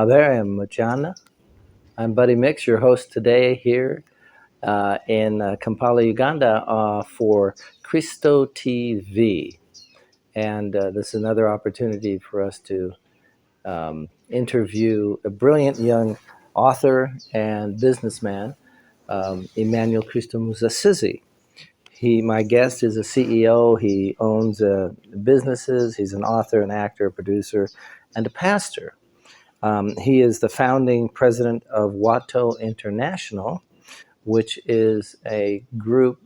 There I am, Machana. I'm Buddy Mix, your host today here in Kampala, Uganda for Christoe TV. And this is another opportunity for us to interview a brilliant young author and businessman, Emmanuel Christoe. My guest is a CEO. He owns businesses. He's an author, an actor, a producer, and a pastor. He is the founding president of Wato International, which is a group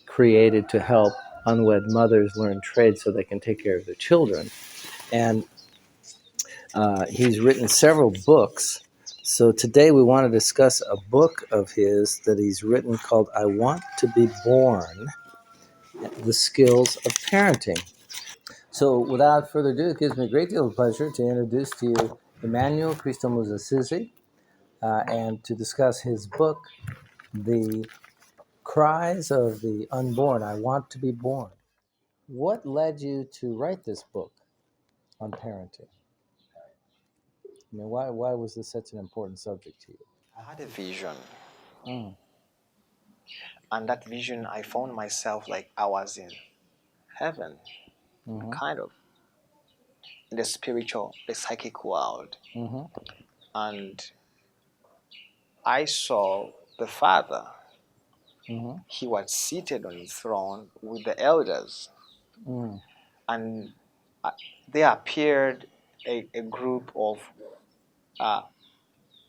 created to help unwed mothers learn trades so they can take care of their children. And he's written several books. So today we want to discuss a book of his that he's written called I Want to Be Born, The Skills of Parenting. So without further ado, it gives me a great deal of pleasure to introduce to you Emmanuel Christoe, and to discuss his book, The Cries of the Unborn, I Want to Be Born. What led you to write this book on parenting? I mean, why was this such an important subject to you? I had a vision. And that vision, I found myself like I was in heaven, kind of, in the spiritual, the psychic world. And I saw the Father. He was seated on his throne with the elders. And there appeared a group of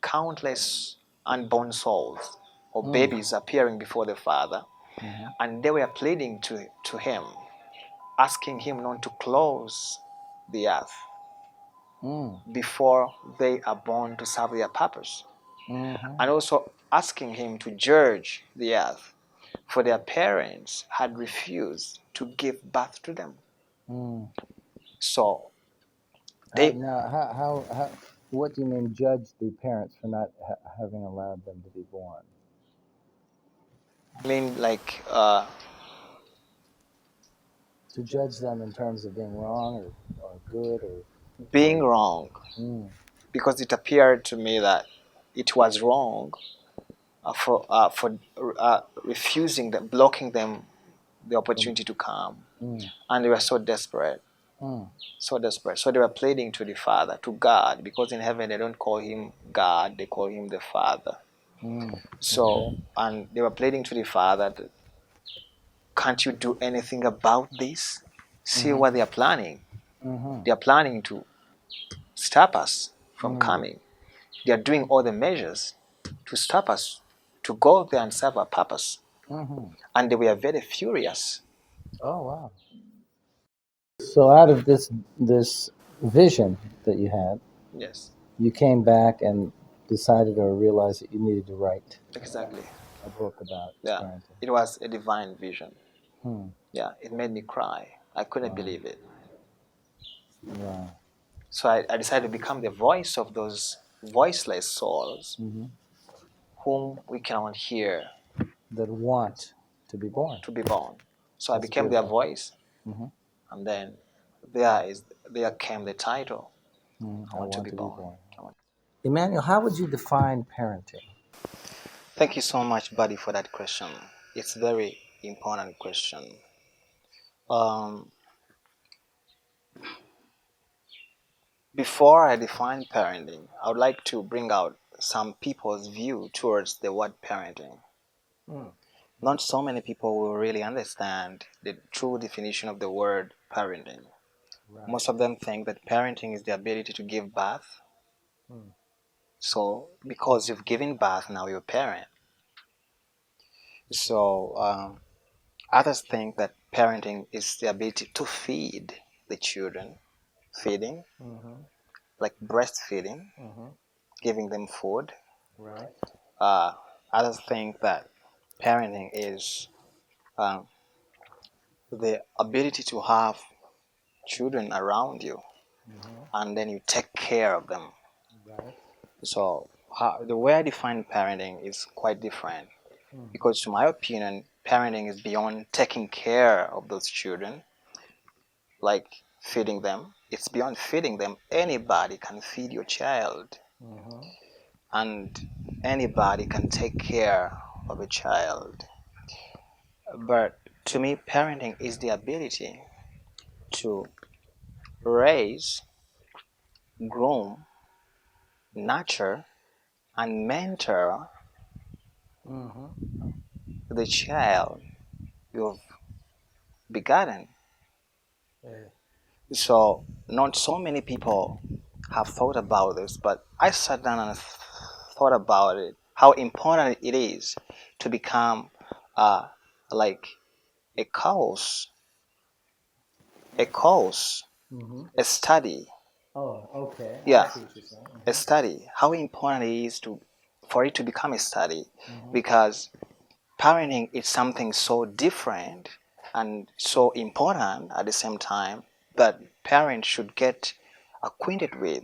countless unborn souls or babies appearing before the Father. And they were pleading to him, asking him not to close the earth before they are born to serve their purpose. And also asking him to judge the earth, for their parents had refused to give birth to them. So they... How what do you mean judge the parents for not having allowed them to be born? I mean, like... to judge them in terms of being wrong or good or... being wrong. Because it appeared to me that it was wrong for refusing them, blocking them the opportunity to come. And they were so desperate. So desperate. So they were pleading to the Father, to God, because in heaven they don't call him God, they call him the Father. So, and they were pleading to the Father, can't you do anything about this? See what they are planning. They are planning to stop us from coming. They are doing all the measures to stop us to go there and serve our purpose. And they were very furious. Oh, wow. So out of this vision that you had, yes, you came back and decided or realized that you needed to write exactly a book about parenting. It was a divine vision. Yeah, it made me cry. I couldn't believe it. Wow. So I decided to become the voice of those voiceless souls whom we cannot hear. That want to be born. To be born. So I became their voice. And then there came the title, I want to be born. Emmanuel, how would you define parenting? Thank you so much, Buddy, for that question. It's a very important question. before I define parenting, I would like to bring out some people's view towards the word parenting. Not so many people will really understand the true definition of the word parenting. Most of them think that parenting is the ability to give birth. So, because you've given birth, now you're a parent. So, others think that parenting is the ability to feed the children, feeding, like breastfeeding, giving them food. Right. Uh, Others think that parenting is um, the ability to have children around you and then you take care of them. Right. So, the way I define parenting is quite different because, to my opinion, parenting is beyond taking care of those children, like feeding them. It's beyond feeding them. Anybody can feed your child, and anybody can take care of a child. But to me, parenting is the ability to raise, groom, nurture, and mentor the child you've begotten. So, not so many people have thought about this, but I sat down and thought about it, how important it is to become uh, like a course, a course, a study. Oh, okay. I Yeah, see what you're saying. a study. How important it is to for it to become a study, because parenting is something so different and so important at the same time that parents should get acquainted with,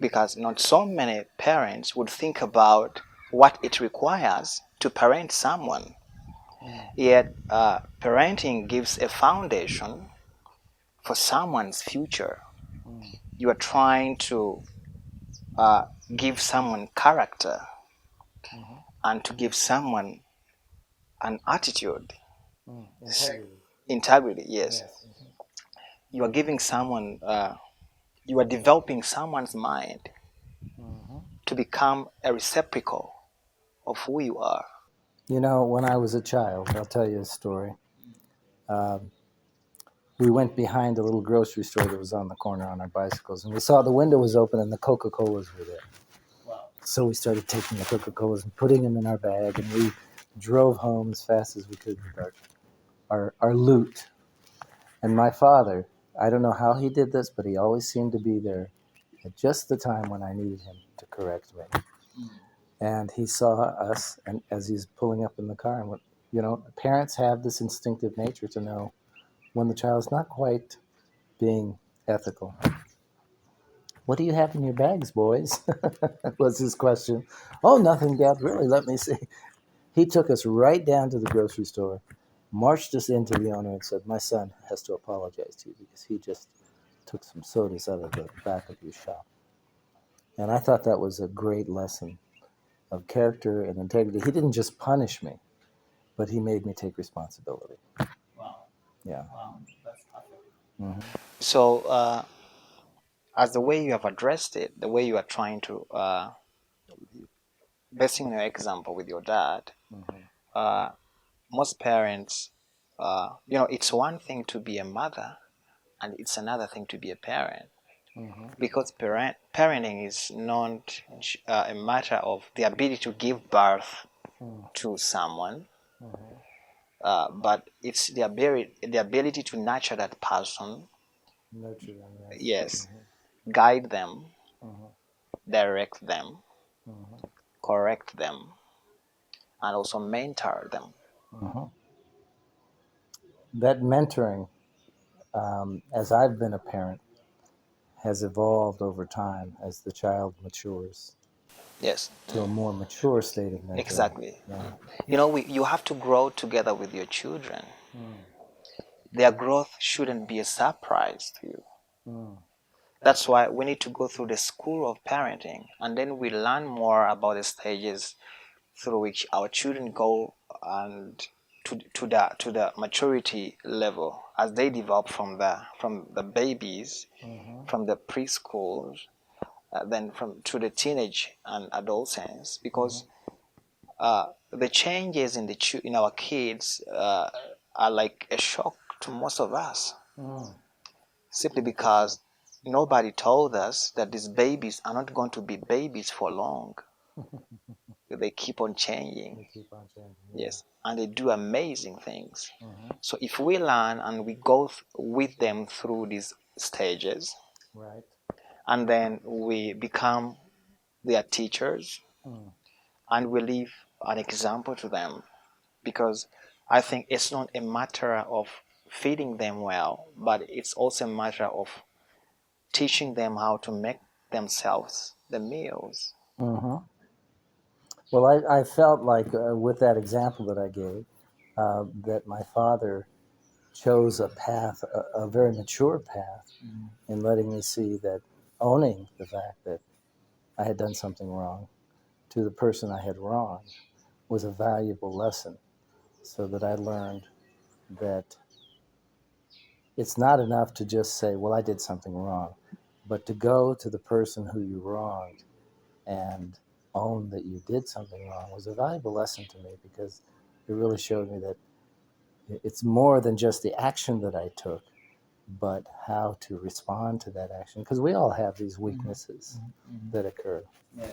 because not so many parents would think about what it requires to parent someone. Yet, parenting gives a foundation for someone's future. You are trying to give someone character and to give someone an attitude, Integrity. integrity. Yes, Yes. you are giving someone, you are developing someone's mind to become a receptacle of who you are. You know, when I was a child, I'll tell you a story. Um, we went behind a little grocery store that was on the corner on our bicycles, and we saw the window was open and the Coca-Colas were there. So we started taking the Coca-Colas and putting them in our bag, and we drove home as fast as we could with our loot. And my father, I don't know how he did this, but he always seemed to be there at just the time when I needed him to correct me. And he saw us, and as he's pulling up in the car, and went, you know, parents have this instinctive nature to know when the child's not quite being ethical. What do you have in your bags, boys? was his question. Oh, nothing, Dad. Really, let me see. He took us right down to the grocery store, marched us into the owner, and said, my son has to apologize to you because he just took some sodas out of the back of your shop. And I thought that was a great lesson of character and integrity. He didn't just punish me, but he made me take responsibility. Yeah. So, as the way you have addressed it, the way you are trying to, basing on your example with your dad, uh, most parents, it's one thing to be a mother and it's another thing to be a parent. Because parenting is not a matter of the ability to give birth to someone, but it's the ability to nurture that person, Nurture them, yes. yes, guide them, direct them, correct them, and also mentor them. That mentoring, as I've been a parent, has evolved over time as the child matures Yes, to a more mature state of mentoring. exactly. Yeah. You have to grow together with your children. Their growth shouldn't be a surprise to you. That's why we need to go through the school of parenting, and then we learn more about the stages through which our children go and to the maturity level as they develop from the babies, from the preschools, then from to the teenage and adolescence, because the changes in in our kids are like a shock to most of us, simply because nobody told us that these babies are not going to be babies for long. They keep on changing. Yes, and they do amazing things. So if we learn and we go with them through these stages, Right. and then we become their teachers, and we leave an example to them, because I think it's not a matter of feeding them well, but it's also a matter of teaching them how to make themselves the meals. Well, I felt like with that example that I gave, that my father chose a path, a very mature path, in letting me see that owning the fact that I had done something wrong to the person I had wronged was a valuable lesson, so that I learned that it's not enough to just say, well, I did something wrong, but to go to the person who you wronged and own that you did something wrong was a valuable lesson to me, because it really showed me that it's more than just the action that I took, but how to respond to that action. Because we all have these weaknesses that occur. Yeah.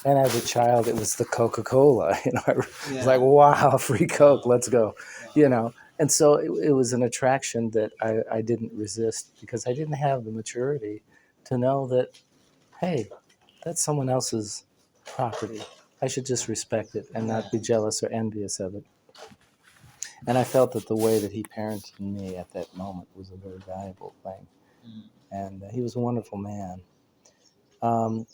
And as a child, it was the Coca-Cola. I was like, Yeah. wow, free Coke, Wow. let's go. And so it was an attraction that I didn't resist, because I didn't have the maturity to know that, hey, that's someone else's property. I should just respect it and not be jealous or envious of it. And I felt that the way that he parented me at that moment was a very valuable thing. And he was a wonderful man. Um,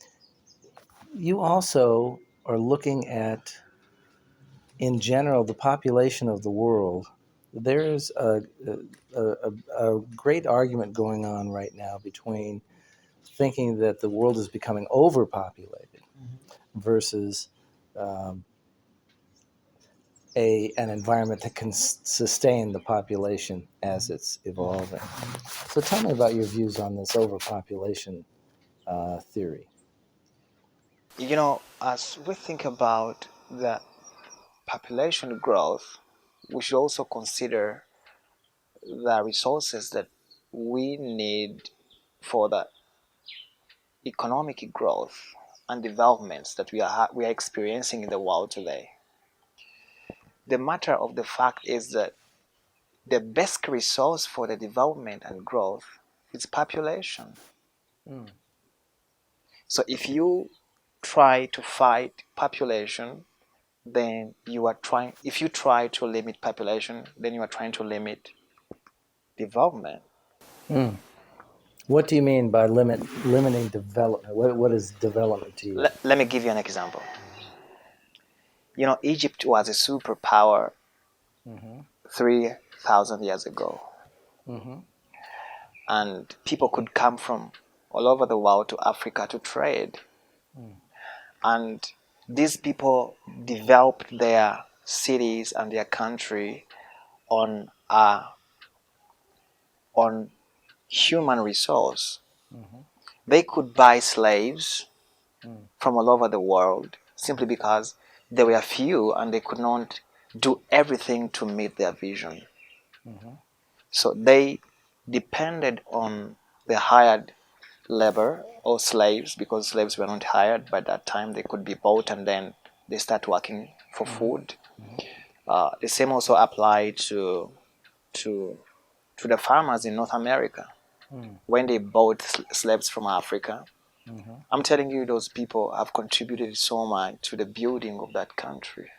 you also are looking at, in general, the population of the world. There's a great argument going on right now between thinking that the world is becoming overpopulated versus um, an environment that can sustain the population as it's evolving. So tell me about your views on this overpopulation theory. As we think about the population growth, we should also consider the resources that we need for the economic growth and developments that we are experiencing in the world today. The matter of the fact is that the best resource for the development and growth is population. So if you try to fight population, then you are trying, if you try to limit population, then you are trying to limit development. Mm. What do you mean by limiting development? What is development to you? Let me give you an example. Egypt was a superpower 3,000 years ago, and people could come from all over the world to Africa to trade. And these people developed their cities and their country on on human resource. They could buy slaves from all over the world simply because they were few and they could not do everything to meet their vision. So they depended on the hired labor or slaves, because slaves were not hired by that time. They could be bought and then they start working for food. The same also applied to to the farmers in North America when they bought slaves from Africa. I'm telling you, those people have contributed so much to the building of that country.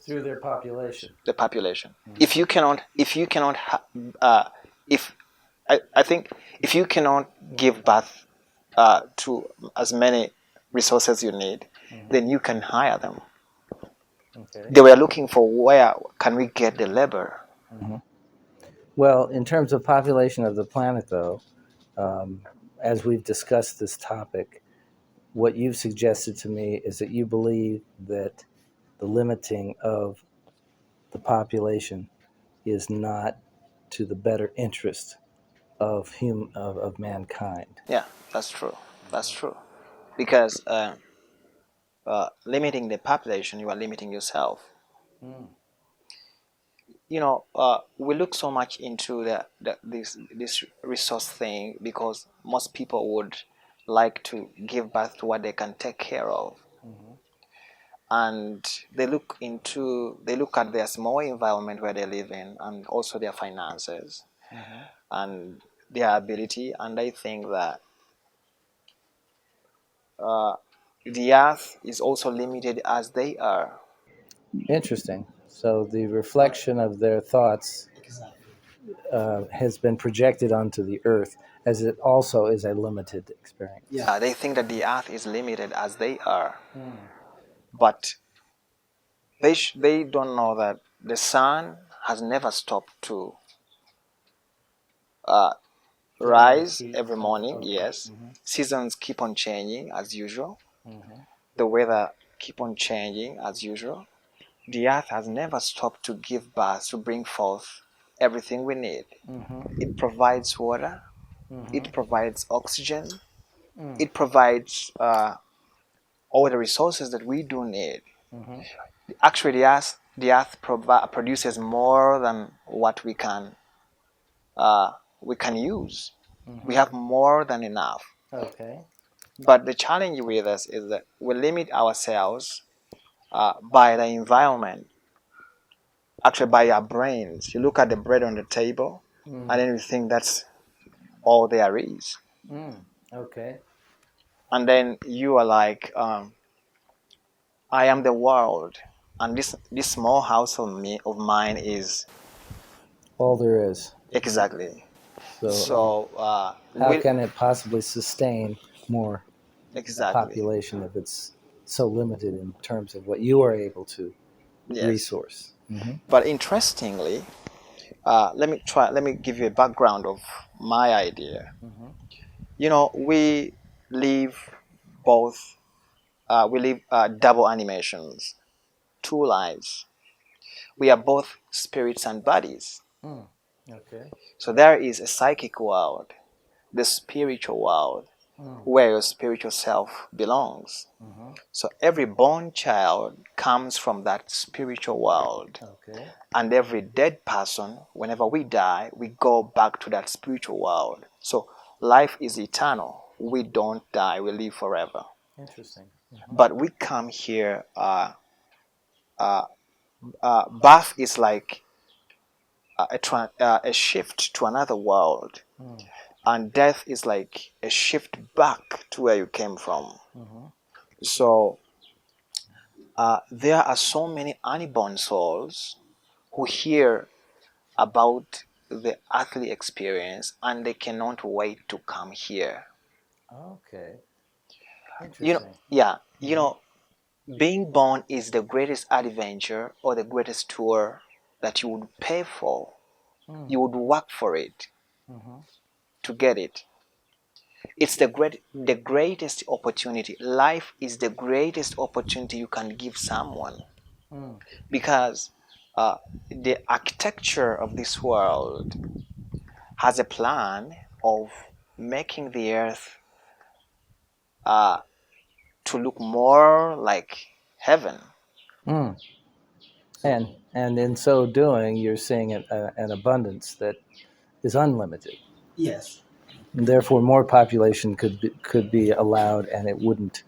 Through their population. The population. If you cannot, if I think if you cannot give birth to as many resources you need, then you can hire them. Okay. They were looking for where can we get the labor. Well, in terms of population of the planet, though, um, as we've discussed this topic, what you've suggested to me is that you believe that the limiting of the population is not to the better interest of mankind. Yeah, that's true. That's true. Because limiting the population, you are limiting yourself. We look so much into this resource thing because most people would like to give birth to what they can take care of, and they look at their small environment where they live in, and also their finances and their ability, and I think that uh, the earth is also limited as they are. Interesting. So the reflection of their thoughts has been projected onto the earth, as it also is a limited experience. Yeah, they think that the earth is limited as they are, but they don't know that the sun has never stopped to uh, rise every morning. Yes, seasons keep on changing as usual. The weather keep on changing as usual. The earth has never stopped to give birth, to bring forth everything we need. It provides water. It provides oxygen. It provides all the resources that we do need. Actually, the earth produces more than what uh, we can use. We have more than enough. Okay. But the challenge with us is that we limit ourselves by the environment, actually by our brains. You look at the bread on the table, and then you think that's all there is. Okay. And then you are like, I am the world, and this small house of mine is All there is. exactly. So So how we can it possibly sustain more exactly, population if it's so limited in terms of what you are able to yes. resource? But interestingly, let me give you a background of my idea. We live both. We live double animations, two lives. We are both spirits and bodies. Okay. So there is a psychic world, the spiritual world, where your spiritual self belongs. So every born child comes from that spiritual world. Okay. And every dead person, whenever we die, we go back to that spiritual world. So life is eternal. We don't die, we live forever. Interesting. But we come here, uh, birth is like a shift to another world, and death is like a shift back to where you came from. So there are so many unborn souls who hear about the earthly experience and they cannot wait to come here. Okay. You know, Interesting. yeah, being born is the greatest adventure or the greatest tour that you would pay for. You would work for it to get it. It's the greatest opportunity. Life is the greatest opportunity you can give someone because the architecture of this world has a plan of making the earth uh, to look more like heaven. And in so doing, you're seeing an abundance that is unlimited. Yes. And therefore, more population could be allowed, and it wouldn't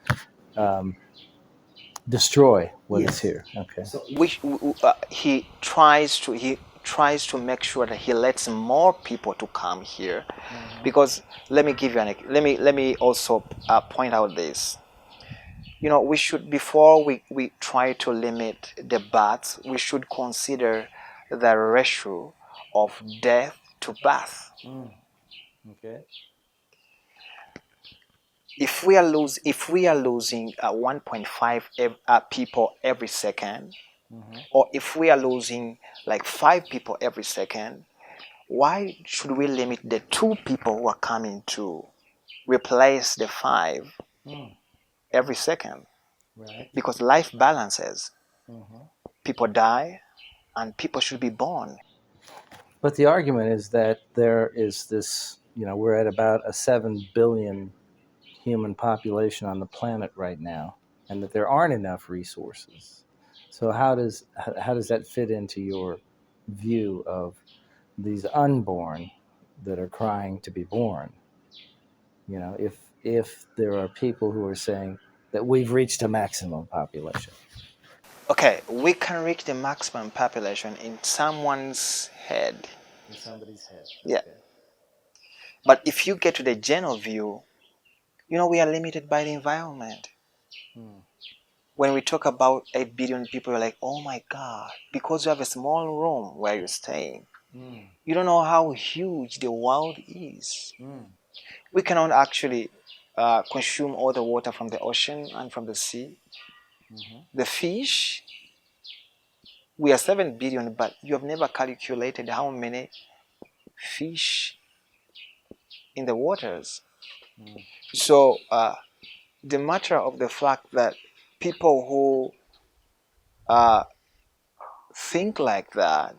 destroy what is Yes. here. Okay. So which he tries to make sure that he lets more people to come here, because let me give you let me also point out this. We should, before we try to limit the births, we should consider the ratio of death to birth. Okay. If we are losing 1.5 people every second, or if we are losing like 5 people every second, why should we limit the 2 people who are coming to replace the 5 every second? Right. Because life balances. People die, and people should be born. But the argument is that there is this, we're at about a 7 billion human population on the planet right now, and that there aren't enough resources. So how does that fit into your view of these unborn that are crying to be born? If there are people who are saying that we've reached a maximum population. Okay, we can reach the maximum population in someone's head. In somebody's head. Yeah. Okay. But if you get to the general view, we are limited by the environment. When we talk about 8 billion people, you're like, oh my God, because you have a small room where you're staying. You don't know how huge the world is. We cannot actually consume all the water from the ocean and from the sea. The fish, we are 7 billion, but you have never calculated how many fish in the waters. So the matter of the fact that people who think like that,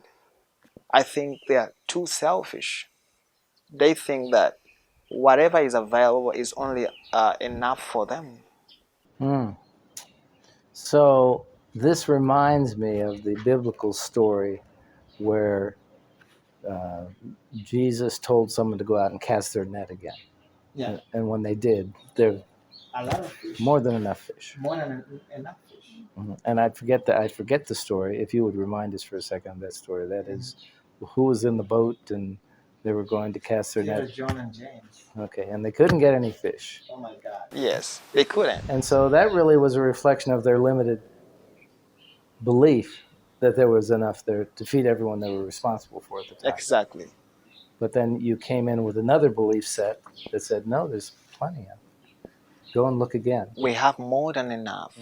I think they are too selfish. They think that whatever is available is only enough for them. Mm. So this reminds me of the biblical story where uh, Jesus told someone to go out and cast their net again. Yeah. And when they did, there A lot of fish. more than enough fish. More than enough fish. And I forget the story. If you would remind us for a second of that story, that is, who was in the boat and they were going to cast their net. John and James. Okay, and they couldn't get any fish. Oh my God. Yes, they couldn't. And so that really was a reflection of their limited belief that there was enough there to feed everyone they were responsible for at the time. Exactly. But then you came in with another belief set that said, no, there's plenty of. Go and look again. We have more than enough.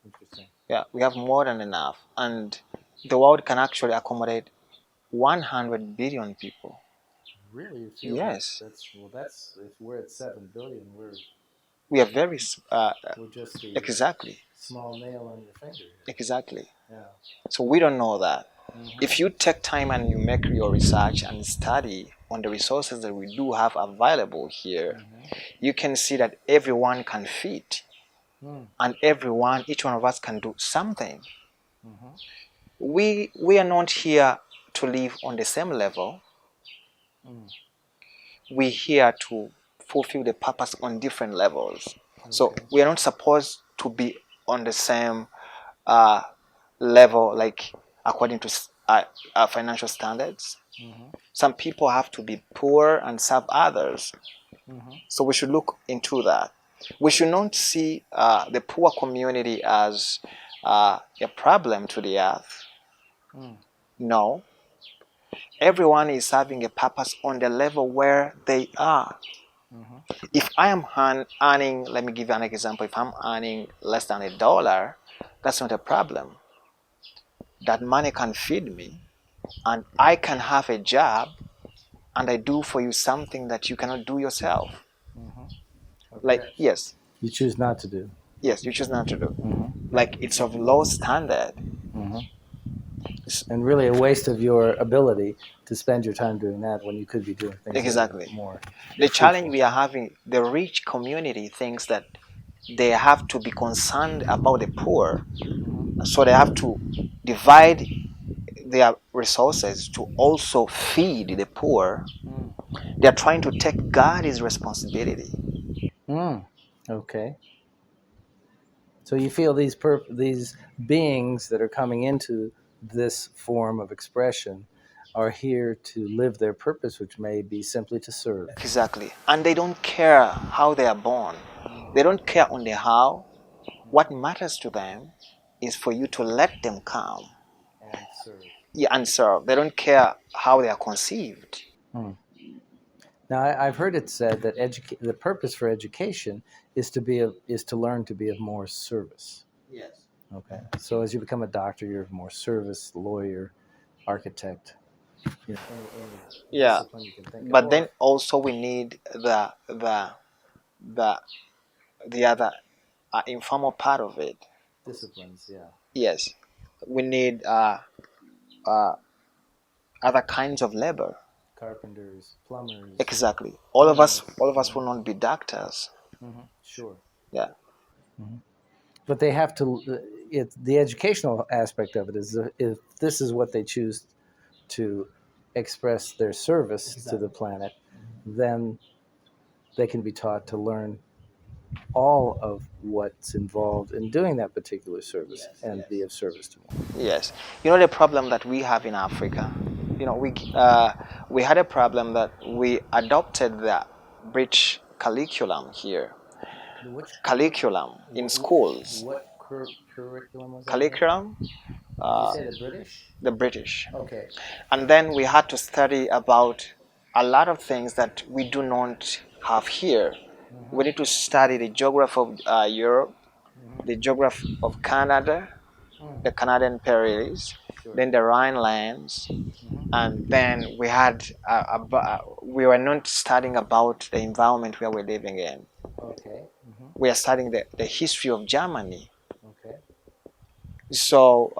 Interesting. Yeah, we have more than enough. And the world can actually accommodate 100 billion people. Really? You feel Yes. that's if we're at 7 billion, We are very, we're just the exactly. small nail on your finger. Exactly. Yeah. So we don't know that. If you take time and you make your research and study on the resources that we do have available here, you can see that everyone can fit. And each one of us can do something. We are not here to live on the same level. We're here to fulfill the purpose on different levels. So we are not supposed to be on the same level, like according to financial standards. Some people have to be poor and serve others. So we should look into that. We should not see the poor community as a problem to the earth. No. Everyone is having a purpose on the level where they are. If I am earning, let me give you an example. If I'm earning less than $1, that's not a problem. That money can feed me, and I can have a job, and I do for you something that you cannot do yourself. Like, yes. You choose not to do. Yes, you choose not to do. Like, it's of low standard. And really a waste of your ability to spend your time doing that when you could be doing things Exactly. that are more. The challenge we are having, the rich community thinks that they have to be concerned about the poor, so they have to divide their resources to also feed the poor. They are trying to take God's responsibility. Okay. So you feel these beings that are coming into this form of expression are here to live their purpose, which may be simply to serve. Exactly. And they don't care how they are born. They don't care on the how. What matters to them is for you to let them come. And serve. Yeah, and serve. They don't care how they are conceived. Now, I've heard it said that the purpose for education is to learn to be of more service. Yes. Okay. So as you become a doctor, you're of more service, lawyer, architect. Any Yeah. discipline you can think of. But then also we need the other informal part of it. Disciplines, yeah. Yes. We need uh, other kinds of labor. Carpenters, plumbers. Exactly. All of us will not be doctors. Sure. Yeah. But they have to. The educational aspect of it is if this is what they choose to express their service to the planet, then they can be taught to learn all of what's involved in doing that particular service and be of service to more. Yes. You know the problem that we have in Africa. You know we had a problem that we adopted the British curriculum here. Which Curriculum in schools. what curriculum was that? Curriculum. Did you say the British? The British. Okay. And then we had to study about a lot of things that we do not have here. We need to study the geography of Europe, the geography of Canada, the Canadian prairies, then the Rhinelands, and then we were not studying about the environment where we're living in. Okay. We are studying the history of Germany. Okay. So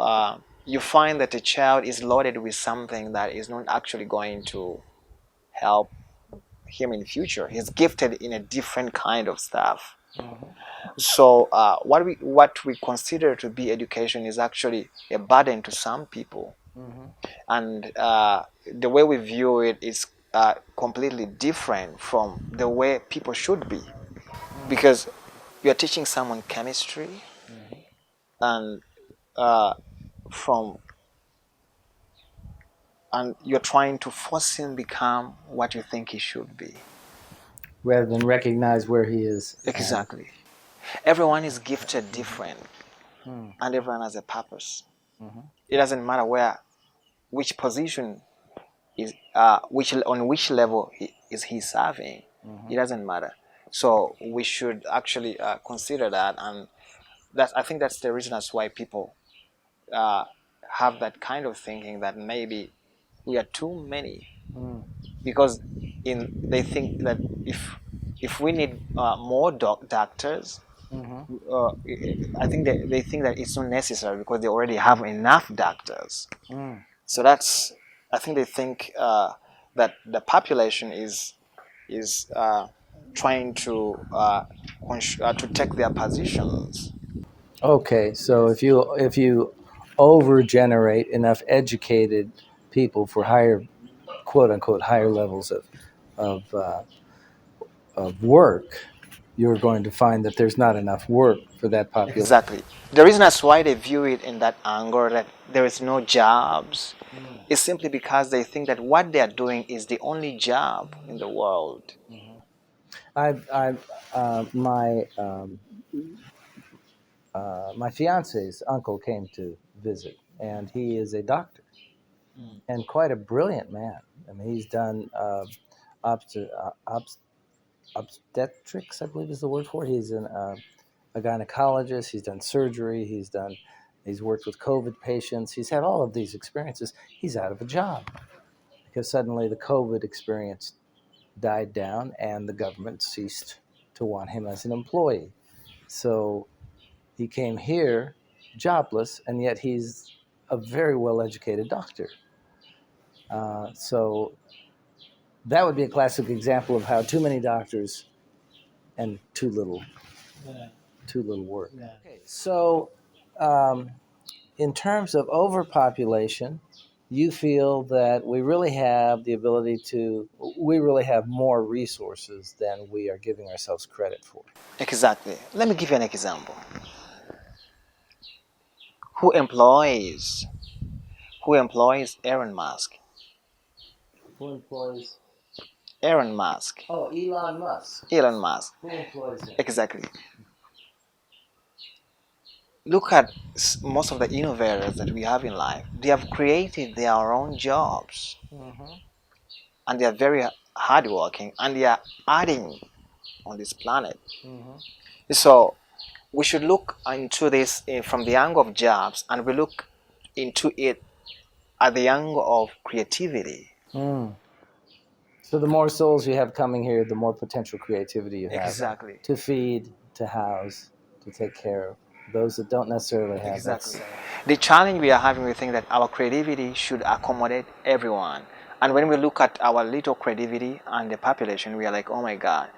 you find that a child is loaded with something that is not actually going to help him in the future. He's gifted in a different kind of stuff. So what we consider to be education is actually a burden to some people, and the way we view it is completely different from the way people should be, because you're teaching someone chemistry, and uh, from and you're trying to force him become what you think he should be. Rather than recognize where he is. Exactly. Everyone is gifted different, and everyone has a purpose. It doesn't matter which position is, which level is he serving. It doesn't matter. So we should actually consider that, and I think that's the reason as why people uh, have that kind of thinking that maybe we are too many, because they think that if we need more doctors, I think they think that it's not necessary because they already have enough doctors. So I think they think that the population is trying to take their positions. Okay, so if you over generate enough educated people for higher, quote unquote, higher levels of of work, you're going to find that there's not enough work for that population. Exactly. The reason that's why they view it in that angle, that there is no jobs, is simply because they think that what they are doing is the only job in the world. I my fiance's uncle came to visit, and he is a doctor and quite a brilliant man. I mean, he's done obstetrics, I believe is the word for it. He's a gynecologist. He's done surgery. He's worked with COVID patients. He's had all of these experiences. He's out of a job because suddenly the COVID experience died down and the government ceased to want him as an employee. So he came here jobless, and yet he's a very well educated doctor. So that would be a classic example of how too many doctors and too little work. Okay, so in terms of overpopulation, you feel that we really have the ability we really have more resources than we are giving ourselves credit for. Exactly. Let me give you an example. Who employs who employs Elon Musk? Who employs? Elon Musk. Oh, Elon Musk. Elon Musk. Who employs him? Exactly. Look at most of the innovators that we have in life. They have created their own jobs, and they are very hardworking, and they are adding on this planet. So we should look into this from the angle of jobs, and we look into it at the angle of creativity. So the more souls you have coming here, the more potential creativity you have Exactly. to feed, to house, to take care of. those that don't necessarily have Exactly. that. The challenge we are having, we think that our creativity should accommodate everyone. And when we look at our little creativity and the population, we are like, oh my God,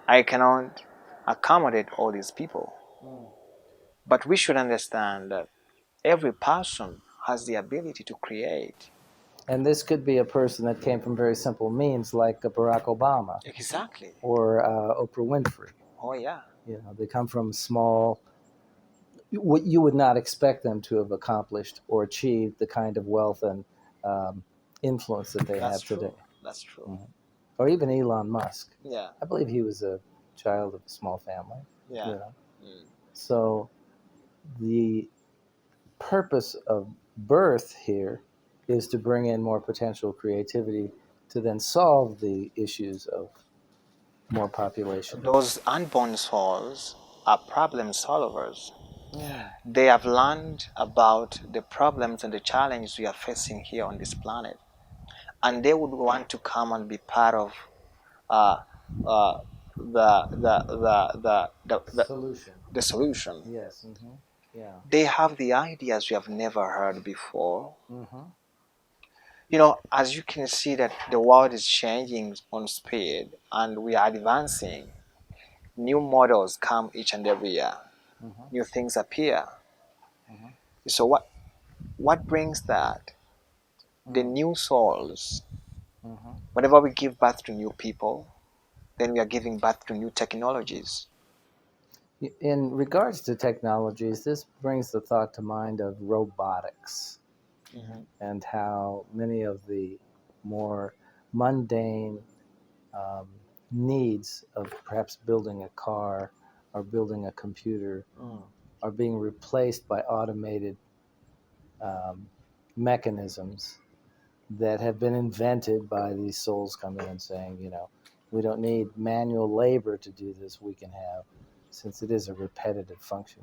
I cannot accommodate all these people. But we should understand that every person has the ability to create. And this could be a person that came from very simple means, like Barack Obama Exactly. or Oprah Winfrey. Oh, yeah. They come from small. What you would not expect them to have accomplished or achieved the kind of wealth and um, influence that they That's have true. today. That's true. Mhm. Or even Elon Musk. Yeah. I believe he was a child of a small family. Yeah. Mm. So the purpose of birth here is to bring in more potential creativity to then solve the issues of more population. Those unborn souls are problem solvers. They have learned about the problems and the challenges we are facing here on this planet, and they would want to come and be part of uh, uh, the Solution. the solution. Yes. Mm-hmm. Yeah. They have the ideas we have never heard before. Mm-hmm. As you can see that the world is changing on speed and we are advancing. New models come each and every year. Mm-hmm. New things appear. Mm-hmm. So what brings that? The new souls. Mm-hmm. Whenever we give birth to new people, then we are giving birth to new technologies. In regards to technologies, this brings the thought to mind of robotics Mhm. and how many of the more mundane um, needs of perhaps building a car or building a computer Mm. are being replaced by automated um, mechanisms that have been invented by these souls coming and saying, we don't need manual labor to do this. We can have, since it is a repetitive function,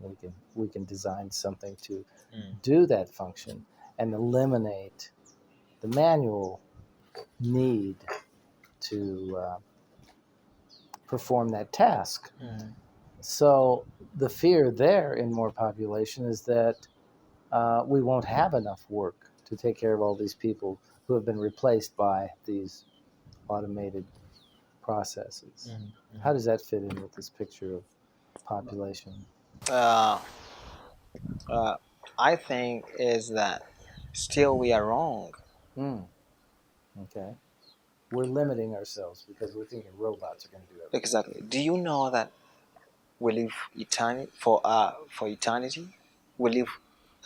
we can design something to Mm. do that function and eliminate the manual need to perform that task. Mm. So the fear there in more population is that we won't have enough work to take care of all these people who have been replaced by these automated processes. Mm. How does that fit in with this picture of population? Uh, uh, I think is that still we are wrong. Mm, okay. We're limiting ourselves because we're thinking robots are going to do everything. Exactly. Do you know that we live eternity for eternity? We live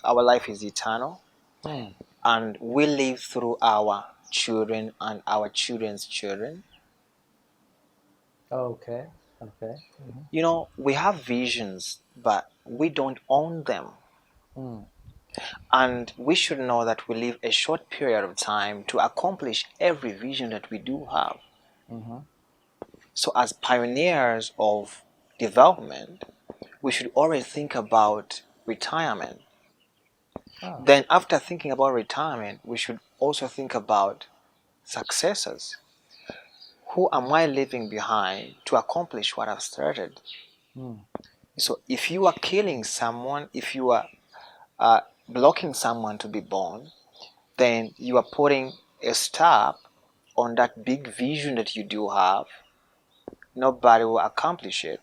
our life is eternal, Mm, and we live through our children and our children's children. okay. Okay. Mm-hmm. We have visions, but we don't own them. Mm, And we should know that we live a short period of time to accomplish every vision that we do have. mm-hmm. So, as pioneers of development, we should always think about retirement. Oh. Then, after thinking about retirement, we should also think about successors. Who am I leaving behind to accomplish what I've started? Mm, So, if you are killing someone, if you are blocking someone to be born, then you are putting a stop on that big vision that you do have. Nobody will accomplish it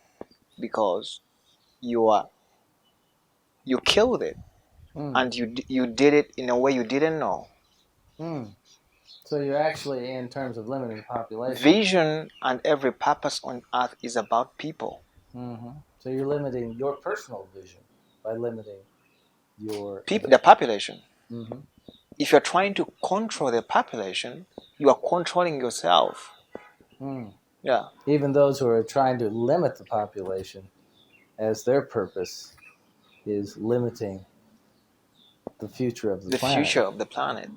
because you killed it, mm, and you did it in a way you didn't know. mm. So you're actually, in terms of limiting population. Vision and every purpose on earth is about people. Mm-hmm. So you're limiting your personal vision by limiting your. People, the population. Mm-hmm. If you're trying to control the population, you are controlling yourself. Mm. Yeah. Even those who are trying to limit the population as their purpose is limiting the future of the The planet. future of the planet.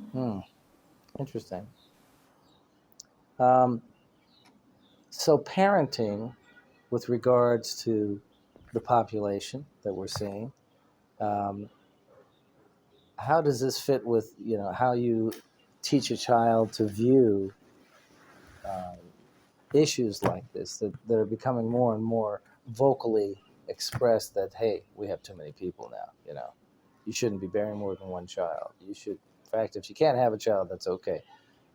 Interesting. Um, so parenting with regards to the population that we're seeing, um, how does this fit with how you teach a child to view issues like this that are becoming more and more vocally express that, hey, we have too many people now. You shouldn't be bearing more than one child. You should, in fact, if you can't have a child, that's okay.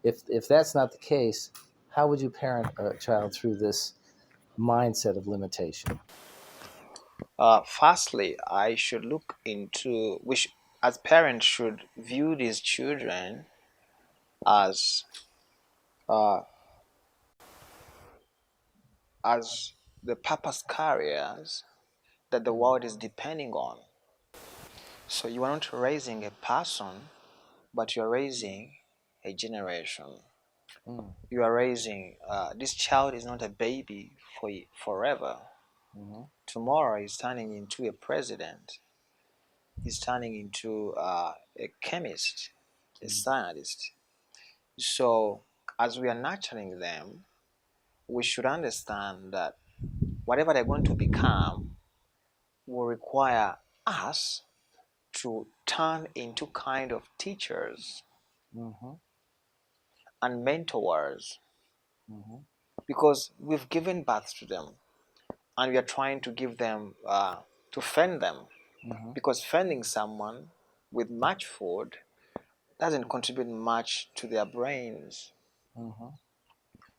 If that's not the case, how would you parent a child through this mindset of limitation? Firstly, I should look into which, as parents, should view these children as uh, as the purpose carriers that the world is depending on. So you are not raising a person, but you are raising a generation. Mm. You are raising this child is not a baby for forever. Mm-hmm. Tomorrow he's turning into a president. He's turning into a chemist, a scientist. So as we are nurturing them, we should understand that whatever they're going to become will require us to turn into kind of teachers Mm-hmm. and mentors, Mm-hmm. because we've given birth to them and we are trying to give them to fend them, Mm-hmm. because fending someone with much food doesn't contribute much to their brains. Mm-hmm.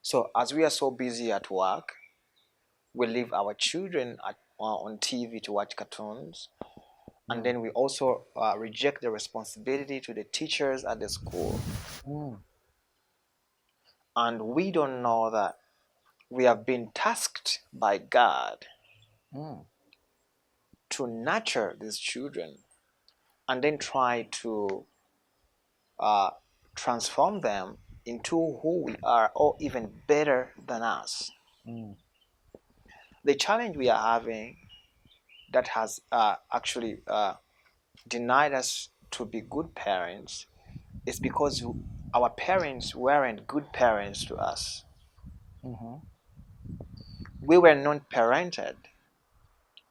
So as we are so busy at work, we leave our children on TV to watch cartoons, and Mm. then we also reject the responsibility to the teachers at the school. Mm. And we don't know that we have been tasked by God Mm. to nurture these children and then try to uh, transform them into who we are, or even better than us. Mm. The challenge we are having that has actually denied us to be good parents is because our parents weren't good parents to us. Mm-hmm. We were non parented,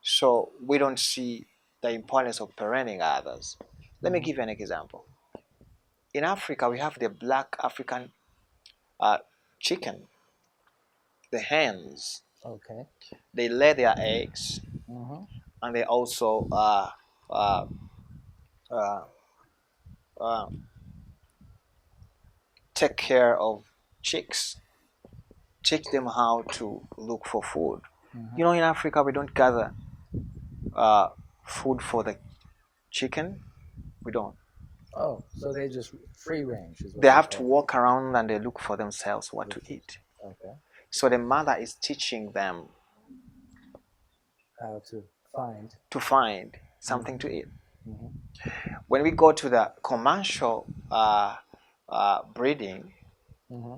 so we don't see the importance of parenting others. Let me Mm-hmm. give you an example. In Africa, we have the black African uh, chicken, the hens. Okay. They lay their eggs, Mm-hmm. and they also uh, uh, uh, take care of chicks, teach them how to look for food. Mm-hmm. You know, in Africa, we don't gather uh, food for the chicken. We don't. Oh, so they just free range is They what you're have to saying. walk around and they look for themselves what to eat. Okay. So the mother is teaching them How to find. to find something Mm-hmm. to eat. Mm-hmm. When we go to the commercial breeding, Mm-hmm.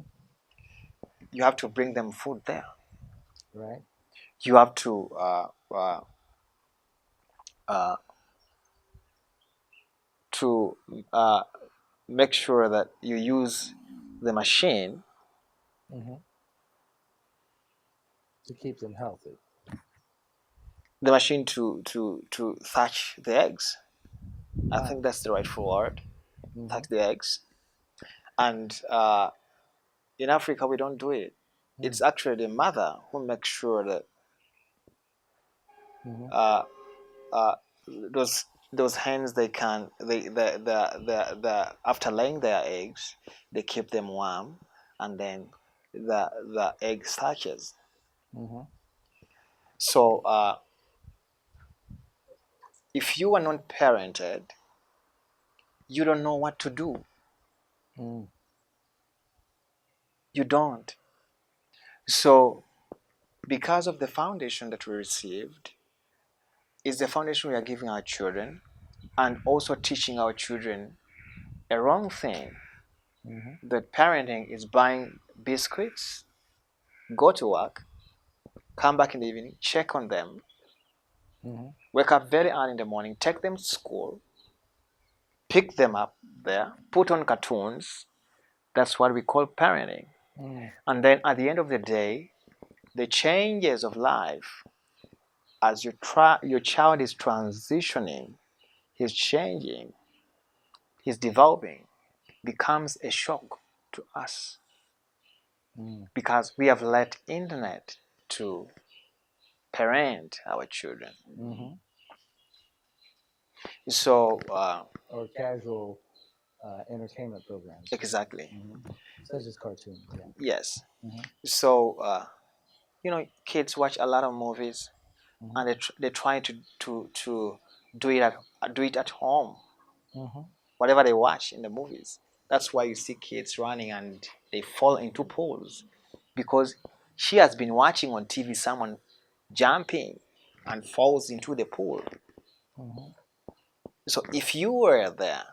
you have to bring them food there. Right. You have to uh, to uh, make sure that you use the machine, Mm-hmm. To keep them healthy. to thatch the eggs. I Ah. think that's the rightful word. Mm-hmm. Thatch the eggs. And in Africa, we don't do it. Mm. It's actually the mother who makes sure that Mm-hmm. uh, uh, those hens, they can the after laying their eggs, they keep them warm, and then the egg hatches. Mm-hmm. So if you are not parented, you don't know what to do. Mm. You don't. So because of the foundation that we received, is the foundation we are giving our children, and also teaching our children a wrong thing, Mm-hmm. that parenting is buying biscuits, go to work, come back in the evening, check on them, Mm-hmm. wake up very early in the morning, take them to school, pick them up there, put on cartoons. That's what we call parenting. Mm. And then at the end of the day, the changes of life, as your child is transitioning, he's changing, he's developing, becomes a shock to us, Mm. because we have let internet to parent our children. Mm-hmm. So Or casual entertainment programs. exactly, Mm-hmm. Such as cartoons. Yeah. yes. Mm-hmm. So kids watch a lot of movies, Mm-hmm. and they try to do it at home. Mm-hmm. Whatever they watch in the movies, that's why you see kids running and they fall into pools, because she has been watching on TV someone jumping and falls into the pool. Mm-hmm. So if you were there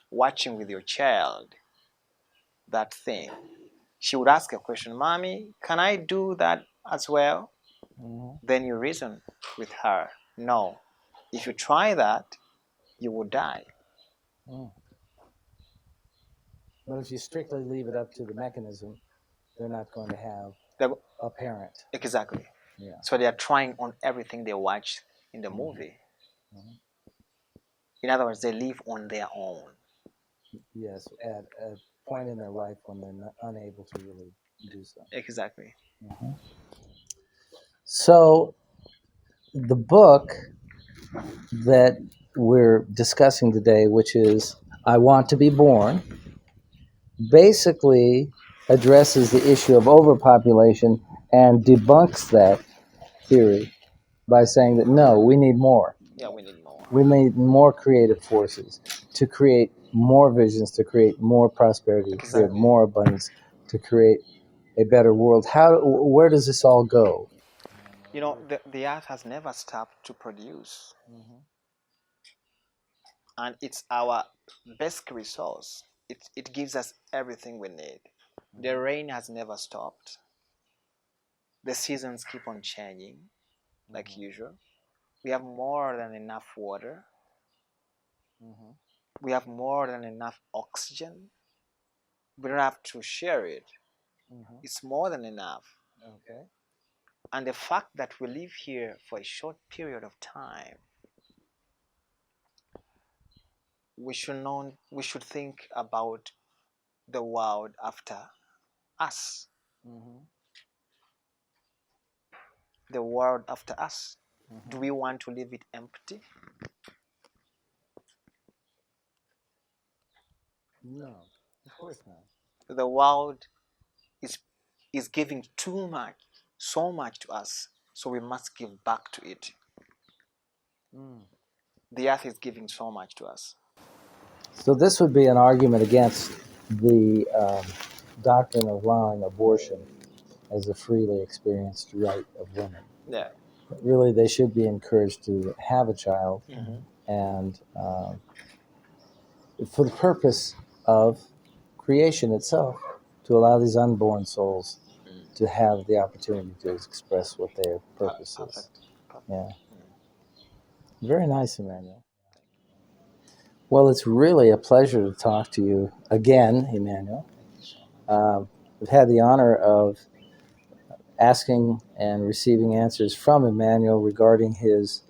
watching with your child that thing, she would ask a question, "Mommy, can I do that as well?" Mm-hmm. Then you reason with her, "No, if you try that, you will die." Mm. But if you strictly leave it up to the mechanism, they're not going to have They're- a parent. exactly. Yeah. So they are trying on everything they watch in the Mm-hmm. movie. Mm-hmm. In other words, they live on their own. Yes, at a point in their life when they're not, unable to really do so. Exactly. Mm-hmm. So the book that we're discussing today, which is I Want to Be Born, basically addresses the issue of overpopulation and debunks that theory by saying that no, we need more. Yeah, we need more. We need more creative forces to create more visions, to create more prosperity, to create Exactly. more abundance, to create a better world. Where does this all go? The earth has never stopped to produce, Mm-hmm. and it's our best resource. It gives us everything we need. The rain has never stopped. The seasons keep on changing, like usual. We have more than enough water. Mm-hmm. We have more than enough oxygen. We don't have to share it. Mm-hmm. It's more than enough. Okay. And the fact that we live here for a short period of time, we should think about the world after us. Mm-hmm. The world after us. Do Mm-hmm. we want to leave it empty? No, of course not. The world is is giving too much, so much to us, so we must give back to it. Mm. The earth is giving so much to us. So this would be an argument against the doctrine of allowing abortion as a freely experienced right of women. Yeah. Really, they should be encouraged to have a child, Mm-hmm. and for the purpose of creation itself, to allow these unborn souls Mm. to have the opportunity to express what their purpose is. Perfect. Perfect. Yeah, Mm. very nice, Emmanuel. Well, it's really a pleasure to talk to you again, Emmanuel. Thank you so much. We've had the honor of asking and receiving answers from Emmanuel regarding his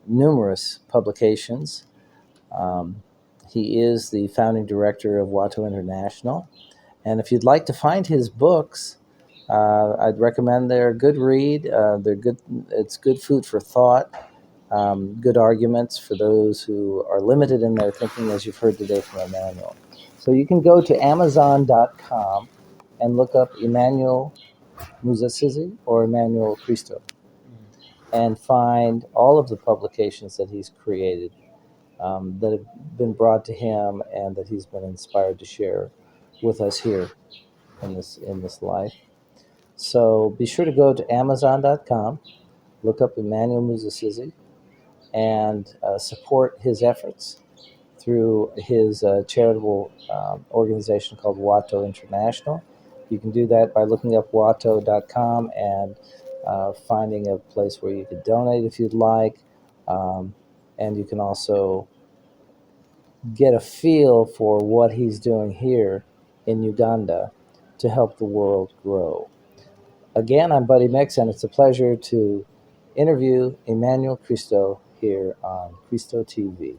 numerous publications. Um, he is the founding director of Watto International. And if you'd like to find his books, I'd recommend they're a good read. They're good. It's good food for thought. Good arguments for those who are limited in their thinking, as you've heard today from Emmanuel. So you can go to Amazon.com and look up Emmanuel Musasizi or Emmanuel Christoe and find all of the publications that he's created that have been brought to him and that he's been inspired to share with us here in this life. So be sure to go to Amazon.com, look up Emmanuel Musasizi, and support his efforts through his charitable organization called Watto International. You can do that by looking up watto.com and finding a place where you could donate if you'd like. Um, and you can also get a feel for what he's doing here in Uganda to help the world grow. Again, I'm Buddy Mix, and it's a pleasure to interview Emmanuel Christoe here on Christoe TV.